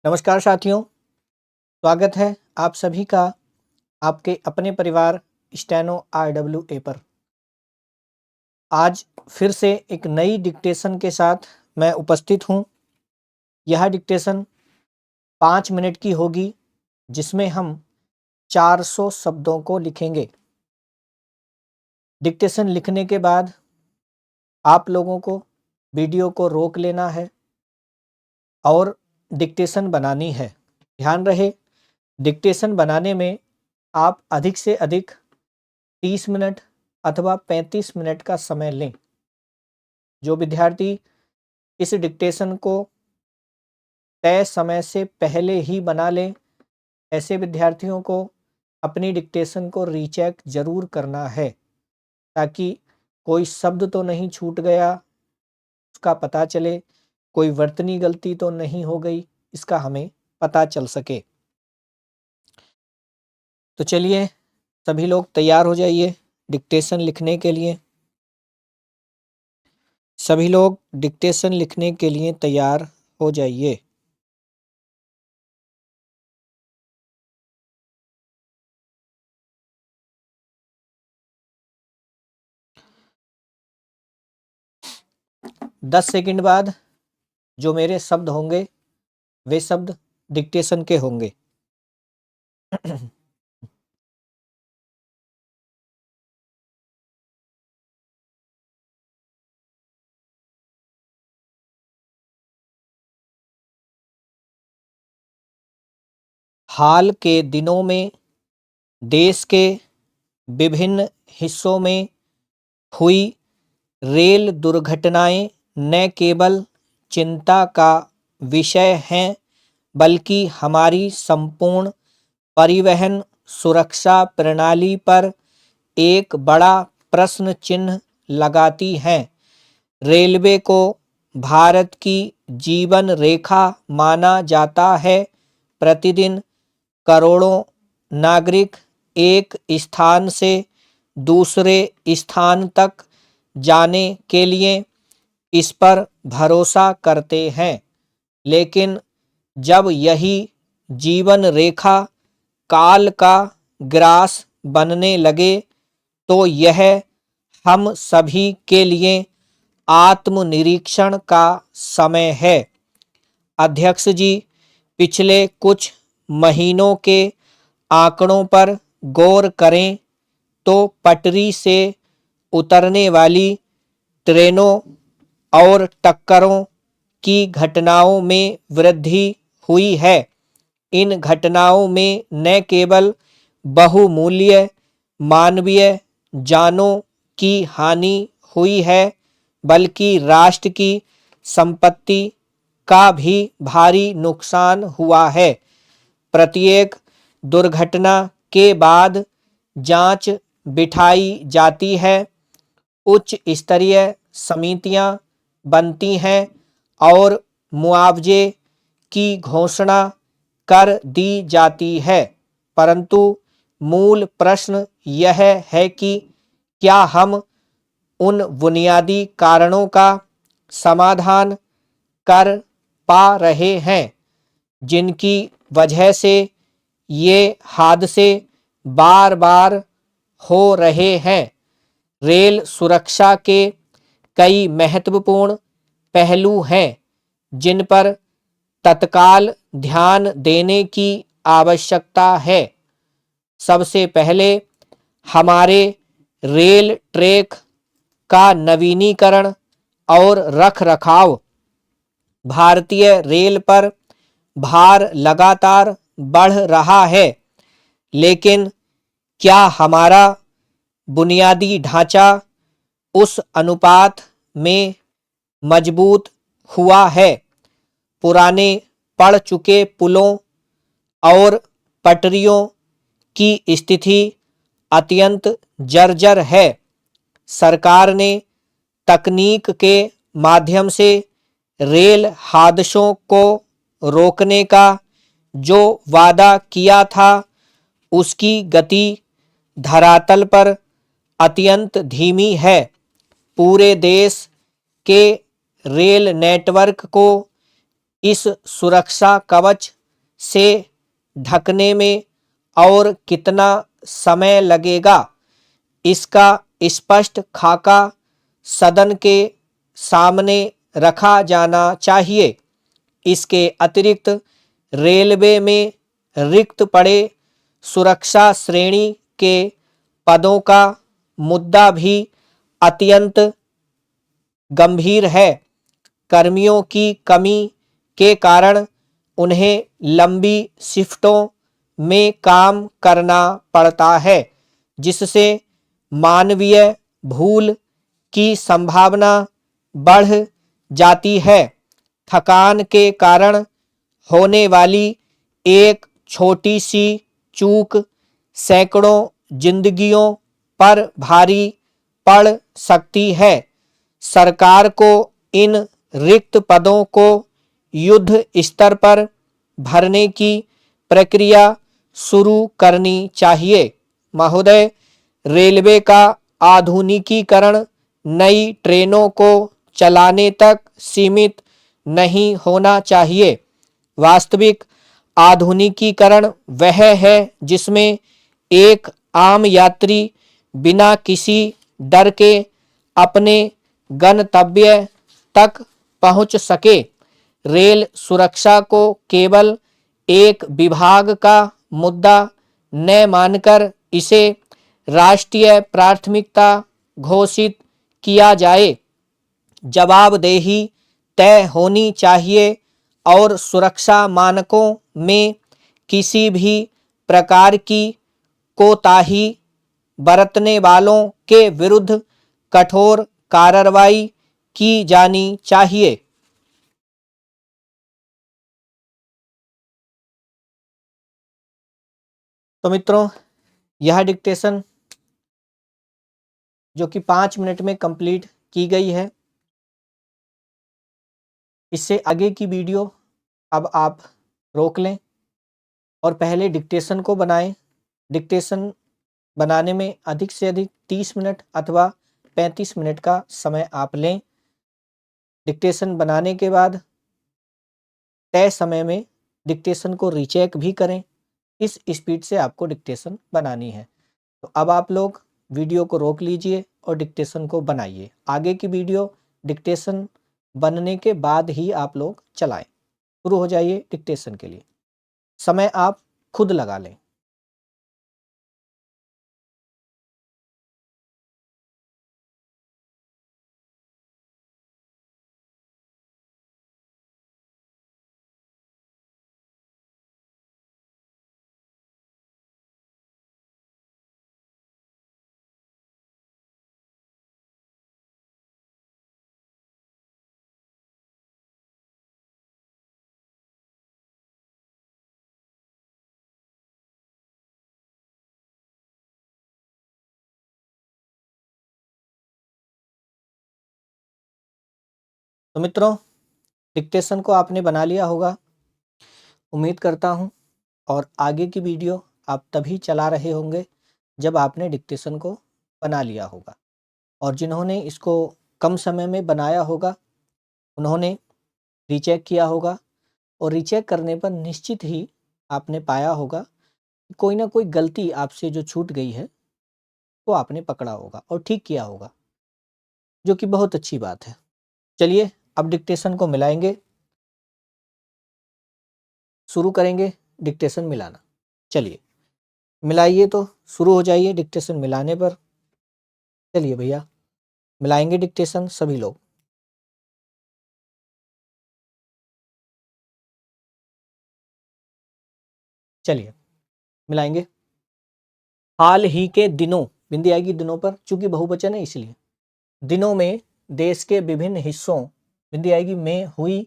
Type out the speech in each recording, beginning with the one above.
नमस्कार साथियों, स्वागत है आप सभी का आपके अपने परिवार स्टेनो RWA पर। आज फिर से एक नई डिक्टेशन के साथ मैं उपस्थित हूँ। यह डिक्टेशन 5 मिनट की होगी, जिसमें हम 400 शब्दों को लिखेंगे। डिक्टेशन लिखने के बाद आप लोगों को वीडियो को रोक लेना है और डिक्टेशन बनानी है। ध्यान रहे, डिक्टेशन बनाने में आप अधिक से अधिक 30 मिनट अथवा 35 मिनट का समय लें। जो विद्यार्थी इस डिक्टेशन को तय समय से पहले ही बना लें, ऐसे विद्यार्थियों को अपनी डिक्टेशन को रीचेक ज़रूर करना है, ताकि कोई शब्द तो नहीं छूट गया, उसका पता चले, कोई वर्तनी गलती तो नहीं हो गई, इसका हमें पता चल सके। तो चलिए, सभी लोग तैयार हो जाइए डिक्टेशन लिखने के लिए। सभी लोग डिक्टेशन लिखने के लिए तैयार हो जाइए। दस सेकंड बाद जो मेरे शब्द होंगे वे शब्द डिक्टेशन के होंगे। हाल के दिनों में देश के विभिन्न हिस्सों में हुई रेल दुर्घटनाएं न केवल चिंता का विषय हैं, बल्कि हमारी संपूर्ण परिवहन सुरक्षा प्रणाली पर एक बड़ा प्रश्न चिन्ह लगाती हैं। रेलवे को भारत की जीवन रेखा माना जाता है। प्रतिदिन करोड़ों नागरिक एक स्थान से दूसरे स्थान तक जाने के लिए इस पर भरोसा करते हैं, लेकिन जब यही जीवन रेखा काल का ग्रास बनने लगे, तो यह हम सभी के लिए आत्मनिरीक्षण का समय है। अध्यक्ष जी, पिछले कुछ महीनों के आंकड़ों पर गौर करें तो पटरी से उतरने वाली ट्रेनों और टक्करों की घटनाओं में वृद्धि हुई है। इन घटनाओं में न केवल बहुमूल्य मानवीय जानों की हानि हुई है, बल्कि राष्ट्र की संपत्ति का भी भारी नुकसान हुआ है। प्रत्येक दुर्घटना के बाद जांच बिठाई जाती है, उच्च स्तरीय समितियां बनती हैं और मुआवजे की घोषणा कर दी जाती है, परंतु मूल प्रश्न यह है कि क्या हम उन बुनियादी कारणों का समाधान कर पा रहे हैं जिनकी वजह से ये हादसे बार बार हो रहे हैं। रेल सुरक्षा के कई महत्वपूर्ण पहलू हैं जिन पर तत्काल ध्यान देने की आवश्यकता है। सबसे पहले हमारे रेल ट्रैक का नवीनीकरण और रखरखाव। भारतीय रेल पर भार लगातार बढ़ रहा है, लेकिन क्या हमारा बुनियादी ढांचा उस अनुपात में मजबूत हुआ है? पुराने पड़ चुके पुलों और पटरियों की स्थिति अत्यंत जर्जर है। सरकार ने तकनीक के माध्यम से रेल हादसों को रोकने का जो वादा किया था, उसकी गति धरातल पर अत्यंत धीमी है। पूरे देश के रेल नेटवर्क को इस सुरक्षा कवच से ढकने में और कितना समय लगेगा, इसका स्पष्ट खाका सदन के सामने रखा जाना चाहिए। इसके अतिरिक्त रेलवे में रिक्त पड़े सुरक्षा श्रेणी के पदों का मुद्दा भी अत्यंत गंभीर है। कर्मियों की कमी के कारण उन्हें लंबी शिफ्टों में काम करना पड़ता है, जिससे मानवीय भूल की संभावना बढ़ जाती है। थकान के कारण होने वाली एक छोटी सी चूक सैकड़ों जिंदगियों पर भारी पड़ सकती है। सरकार को इन रिक्त पदों को युद्ध स्तर पर भरने की प्रक्रिया शुरू करनी चाहिए। महोदय, रेलवे का आधुनिकीकरण नई ट्रेनों को चलाने तक सीमित नहीं होना चाहिए। वास्तविक आधुनिकीकरण वह है जिसमें एक आम यात्री बिना किसी डर के अपने गंतव्य तक पहुंच सके। रेल सुरक्षा को केवल एक विभाग का मुद्दा न मानकर इसे राष्ट्रीय प्राथमिकता घोषित किया जाए। जवाबदेही तय होनी चाहिए और सुरक्षा मानकों में किसी भी प्रकार की कोताही बरतने वालों के विरुद्ध कठोर कार्रवाई की जानी चाहिए। तो मित्रों, यह डिक्टेशन जो कि 5 मिनट में कंप्लीट की गई है, इससे आगे की वीडियो अब आप रोक लें और पहले डिक्टेशन को बनाएं। डिक्टेशन बनाने में अधिक से अधिक 30 मिनट अथवा 35 मिनट का समय आप लें। डिक्टेशन बनाने के बाद तय समय में डिक्टेशन को रीचेक भी करें। इस स्पीड से आपको डिक्टेशन बनानी है। तो अब आप लोग वीडियो को रोक लीजिए और डिक्टेशन को बनाइए। आगे की वीडियो डिक्टेशन बनने के बाद ही आप लोग चलाएं। शुरू हो जाइए डिक्टेशन के लिए। समय आप खुद लगा लें। तो मित्रों, डिक्टेशन को आपने बना लिया होगा, उम्मीद करता हूं। और आगे की वीडियो आप तभी चला रहे होंगे जब आपने डिक्टेशन को बना लिया होगा। और जिन्होंने इसको कम समय में बनाया होगा उन्होंने रीचेक किया होगा, और रीचेक करने पर निश्चित ही आपने पाया होगा कि कोई ना कोई गलती आपसे जो छूट गई है वो आपने पकड़ा होगा और ठीक किया होगा, जो कि बहुत अच्छी बात है। चलिए अब डिक्टेशन को मिलाएंगे, शुरू करेंगे डिक्टेशन मिलाना। चलिए मिलाइए, तो शुरू हो जाइए डिक्टेशन मिलाने पर। चलिए भैया मिलाएंगे डिक्टेशन सभी लोग। चलिए मिलाएंगे। हाल ही के दिनों, बिंदी आएगी दिनों पर, चूंकि बहुवचन है इसलिए। दिनों में देश के विभिन्न हिस्सों, बिंदी आएगी में हुई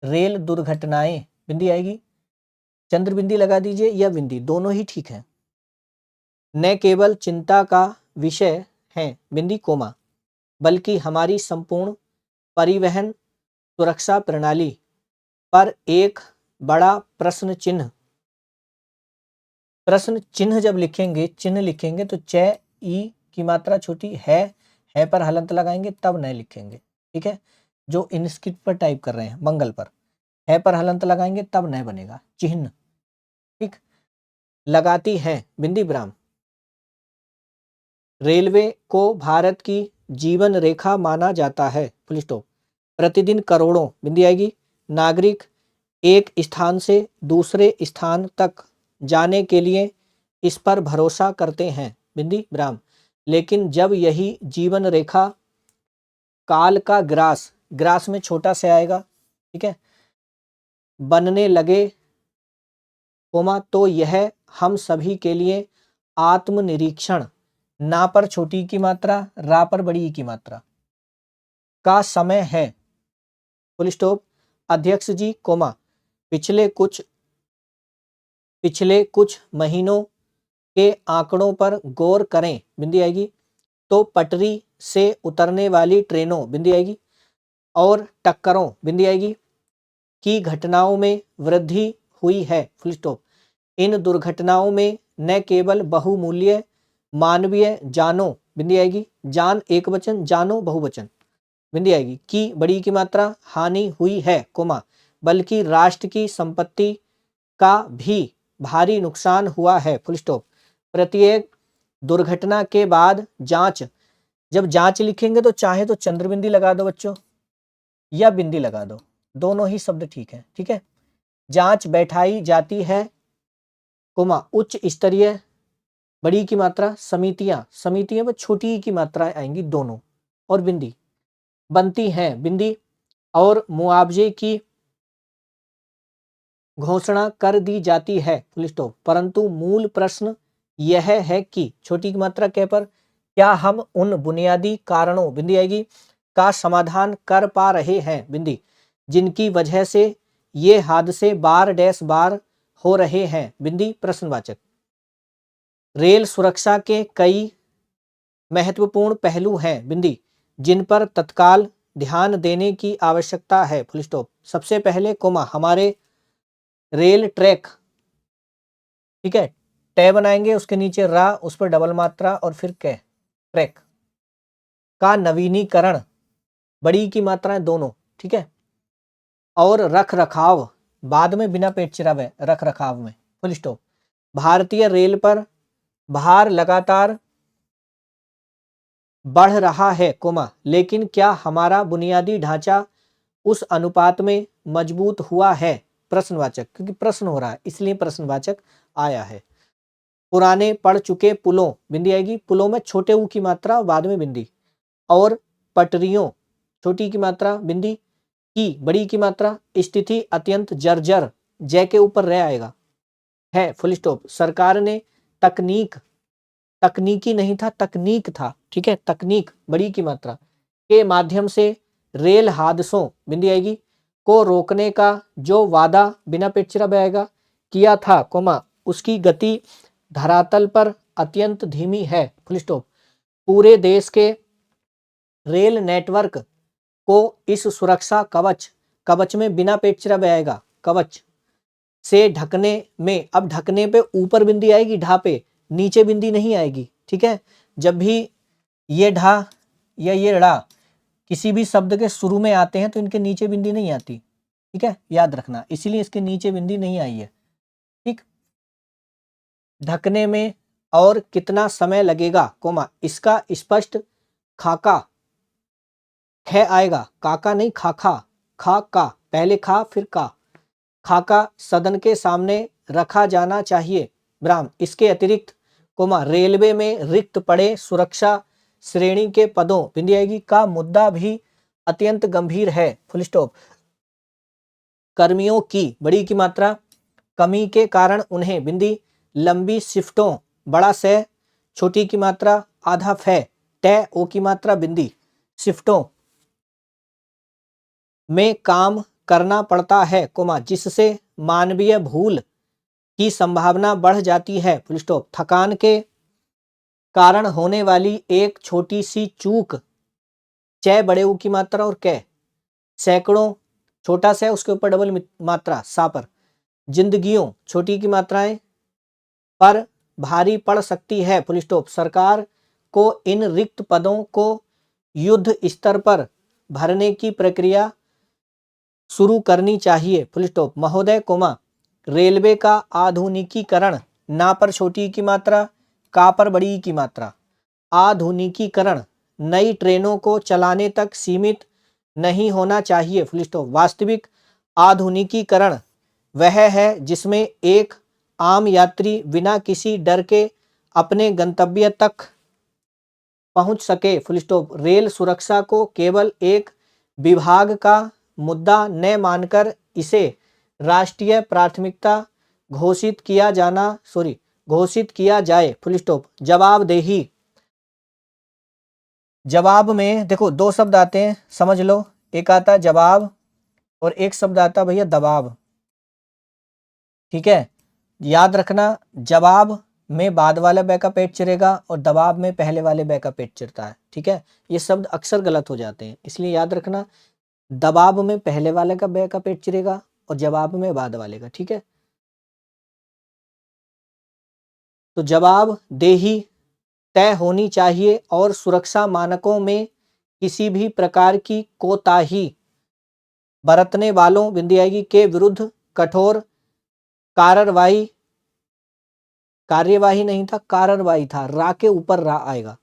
रेल दुर्घटनाएं, बिंदी आएगी, चंद्र बिंदी लगा दीजिए या बिंदी, दोनों ही ठीक है, न केवल चिंता का विषय है, बिंदी कोमा, बल्कि हमारी संपूर्ण परिवहन सुरक्षा प्रणाली पर एक बड़ा प्रश्न चिन्ह। प्रश्न चिन्ह जब लिखेंगे, चिन्ह लिखेंगे तो च ई की मात्रा छोटी है पर हलंत लगाएंगे तब न लिखेंगे, ठीक है। जो इंस्क्रिप्ट पर टाइप कर रहे हैं, मंगल पर है पर हलंत लगाएंगे तब न बनेगा, चिन्ह। ठीक, लगाती है बिंदी विराम। रेलवे को भारत की जीवन रेखा माना जाता है, फुल स्टॉप। प्रतिदिन करोड़ों, बिंदी आएगी, नागरिक एक स्थान से दूसरे स्थान तक जाने के लिए इस पर भरोसा करते हैं, बिंदी विराम। लेकिन जब यही जीवन रेखा काल का ग्रास, ग्रास में छोटा से आएगा, ठीक है, बनने लगे, कोमा, तो यह हम सभी के लिए आत्मनिरीक्षण, ना पर छोटी की मात्रा, रा पर बड़ी की मात्रा, का समय है, फुल स्टॉप। अध्यक्ष जी, कोमा, पिछले कुछ महीनों के आंकड़ों पर गौर करें, बिंदी आएगी, तो पटरी से उतरने वाली ट्रेनों, बिंदी आएगी, और टक्करों, बिंदी आएगी, की घटनाओं में वृद्धि हुई है, फुल स्टॉप। इन दुर्घटनाओं में न केवल बहुमूल्य मानवीय जानों, बिंदी आएगी, जान एक वचन, जानों बहुवचन, बिंदी आएगी, की बड़ी की मात्रा हानि हुई है, कोमा, बल्कि राष्ट्र की संपत्ति का भी भारी नुकसान हुआ है, फुल स्टॉप। प्रत्येक दुर्घटना के बाद जांच, जब जांच लिखेंगे तो चाहे तो चंद्र बिंदी लगा दो बच्चों या बिंदी लगा दो, दोनों ही शब्द ठीक है, ठीक है। जांच बैठाई जाती है, कोमा, उच्च स्तरीय, बड़ी की मात्रा, समितियां में छोटी की मात्रा आएंगी दोनों, और बिंदी बनती हैं, बिंदी, और मुआवजे की घोषणा कर दी जाती है, फुल स्टॉप। परंतु मूल प्रश्न यह है कि छोटी की मात्रा के पर क्या हम उन बुनियादी कारणों, बिंदी आएगी, का समाधान कर पा रहे हैं, बिंदी, जिनकी वजह से ये हादसे बार हो रहे हैं, बिंदी प्रश्नवाचक। रेल सुरक्षा के कई महत्वपूर्ण पहलू हैं, बिंदी, जिन पर तत्काल ध्यान देने की आवश्यकता है, फुल स्टॉप। सबसे पहले, कोमा, हमारे रेल ट्रैक, ठीक है, टै बनाएंगे, उसके नीचे रा, उस पर डबल मात्रा और फिर कै, ट्रैक का नवीनीकरण, बड़ी की मात्राएं दोनों, ठीक है, और रख रखाव, बाद में बिना पेट चिरावे रख रखाव में, फुल स्टॉप। भारतीय रेल पर भार लगातार बढ़ रहा है, कोमा, लेकिन क्या हमारा बुनियादी ढांचा उस अनुपात में मजबूत हुआ है, प्रश्नवाचक, क्योंकि प्रश्न हो रहा है इसलिए प्रश्नवाचक आया है। पुराने पड़ चुके पुलों, बिंदी आएगी, पुलों में छोटे ऊ की मात्रा बाद में बिंदी, और पटरियों, छोटी की मात्रा, बिंदी, की बड़ी की मात्रा स्थिति अत्यंत जर्जर, जय के ऊपर रह आएगा, है, फुल स्टॉप। सरकार ने तकनीकी नहीं था, तकनीक था, ठीक है, तकनीक बड़ी की मात्रा के माध्यम से रेल हादसों, बिंदी आएगी, को रोकने का जो वादा, बिना पेट आएगा, किया था, कोमा, उसकी गति धरातल पर अत्यंत धीमी है, फुल स्टॉप। पूरे देश के रेल नेटवर्क को इस सुरक्षा कवच में, बिना पेट आएगा, कवच से ढकने में, अब ढकने पे ऊपर बिंदी आएगी, ढा पे, नीचे बिंदी नहीं आएगी, ठीक है। जब भी ये ढा या ये ड़ा किसी भी शब्द के शुरू में आते हैं तो इनके नीचे बिंदी नहीं आती, ठीक है, याद रखना, इसीलिए इसके नीचे बिंदी नहीं आई है, ठीक। ढकने में और कितना समय लगेगा, कोमा, इसका स्पष्ट खाका, ख आएगा, काका नहीं, खाका, खा का, पहले खा फिर का, खाका सदन के सामने रखा जाना चाहिए, ब्राह्म। इसके अतिरिक्त, कोमा, रेलवे में रिक्त पड़े सुरक्षा श्रेणी के पदों, बिंदी आएगी, का मुद्दा भी अत्यंत गंभीर है, फुल स्टॉप। कर्मियों की बड़ी की मात्रा कमी के कारण उन्हें, बिंदी, लंबी शिफ्टों, बड़ा से, छोटी की मात्रा आधा फै, तय ओ की मात्रा, बिंदी, शिफ्टों में काम करना पड़ता है, कोमा, जिससे मानवीय भूल की संभावना बढ़ जाती है, फुल स्टॉप। थकान के कारण होने वाली एक छोटी सी चूक, च बड़े ऊ की मात्रा और कै, सैकड़ों, छोटा सा उसके ऊपर डबल मात्रा, सा पर, जिंदगियों, छोटी की मात्राएं, पर भारी पड़ सकती है, फुल स्टॉप। सरकार को इन रिक्त पदों को युद्ध स्तर पर भरने की प्रक्रिया शुरू करनी चाहिए, फुल स्टॉप। महोदय कोमा, रेलवे का आधुनिकीकरण, ना पर छोटी की मात्रा, का पर बड़ी की मात्रा। आधुनिकीकरण नई ट्रेनों को चलाने तक सीमित नहीं होना चाहिए, फुल स्टॉप। वास्तविक आधुनिकीकरण वह है जिसमें एक आम यात्री बिना किसी डर के अपने गंतव्य तक पहुंच सके, फुल स्टॉप। रेल सुरक्षा को केवल एक विभाग का मुद्दा न मानकर इसे राष्ट्रीय प्राथमिकता घोषित किया जाए, फुल स्टॉप। जवाबदेही, जवाब में देखो दो शब्द आते हैं, समझ लो। एक आता है जवाब और एक शब्द आता है भैया दबाव, ठीक है। याद रखना, जवाब में बाद वाला बै का पेट चिरेगा और दबाव में पहले वाले बै का पेट चिरता है, ठीक है। ये शब्द अक्सर गलत हो जाते हैं, इसलिए याद रखना, दबाव में पहले वाले का बै का पेट चिरेगा और जवाब में बाद वाले का, ठीक है। तो जवाबदेही तय होनी चाहिए और सुरक्षा मानकों में किसी भी प्रकार की कोताही बरतने वालों बिंदियागी के विरुद्ध कठोर कार्यवाही नहीं था, कार्रवाई था, रा के ऊपर रा आएगा,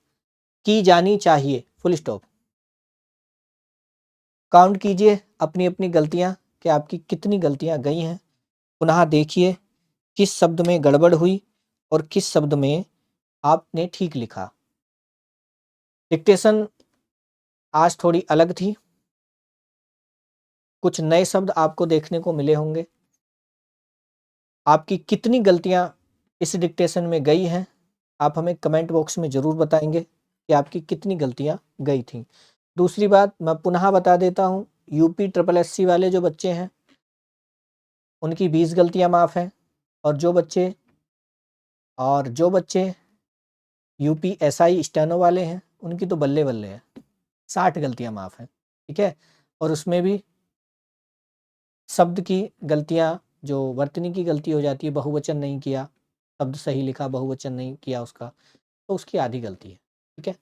की जानी चाहिए, फुल स्टॉप। काउंट कीजिए अपनी अपनी गलतियां कि आपकी कितनी गलतियां गई हैं। पुनः देखिए किस शब्द में गड़बड़ हुई और किस शब्द में आपने ठीक लिखा। डिक्टेशन आज थोड़ी अलग थी, कुछ नए शब्द आपको देखने को मिले होंगे। आपकी कितनी गलतियां इस डिक्टेशन में गई हैं, आप हमें कमेंट बॉक्स में ज़रूर बताएंगे कि आपकी कितनी गलतियां गई थी। दूसरी बात मैं पुनः बता देता हूं, यूपी ट्रिपल एससी वाले जो बच्चे हैं उनकी 20 गलतियां माफ़ हैं, और जो बच्चे यूपी एसआई स्टेनो वाले हैं उनकी तो बल्ले बल्ले है, 60 गलतियां माफ़ हैं, ठीक है। और उसमें भी शब्द की गलतियां, जो वर्तनी की गलती हो जाती है, बहुवचन नहीं किया, शब्द सही लिखा, बहुवचन नहीं किया उसका, तो उसकी आधी गलती है, ठीक है।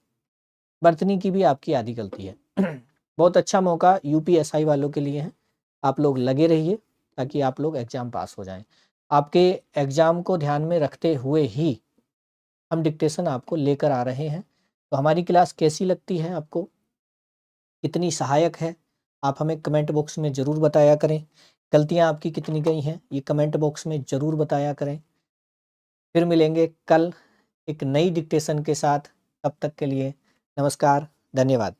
वर्तनी की भी आपकी आधी गलती है। बहुत अच्छा मौका यूपीएसआई वालों के लिए है, आप लोग लगे रहिए ताकि आप लोग एग्ज़ाम पास हो जाएं। आपके एग्ज़ाम को ध्यान में रखते हुए ही हम डिक्टेशन आपको लेकर आ रहे हैं। तो हमारी क्लास कैसी लगती है आपको, कितनी सहायक है, आप हमें कमेंट बॉक्स में ज़रूर बताया करें। गलतियां आपकी कितनी गई हैं ये कमेंट बॉक्स में ज़रूर बताया करें। फिर मिलेंगे कल एक नई डिक्टेशन के साथ, तब तक के लिए नमस्कार, धन्यवाद।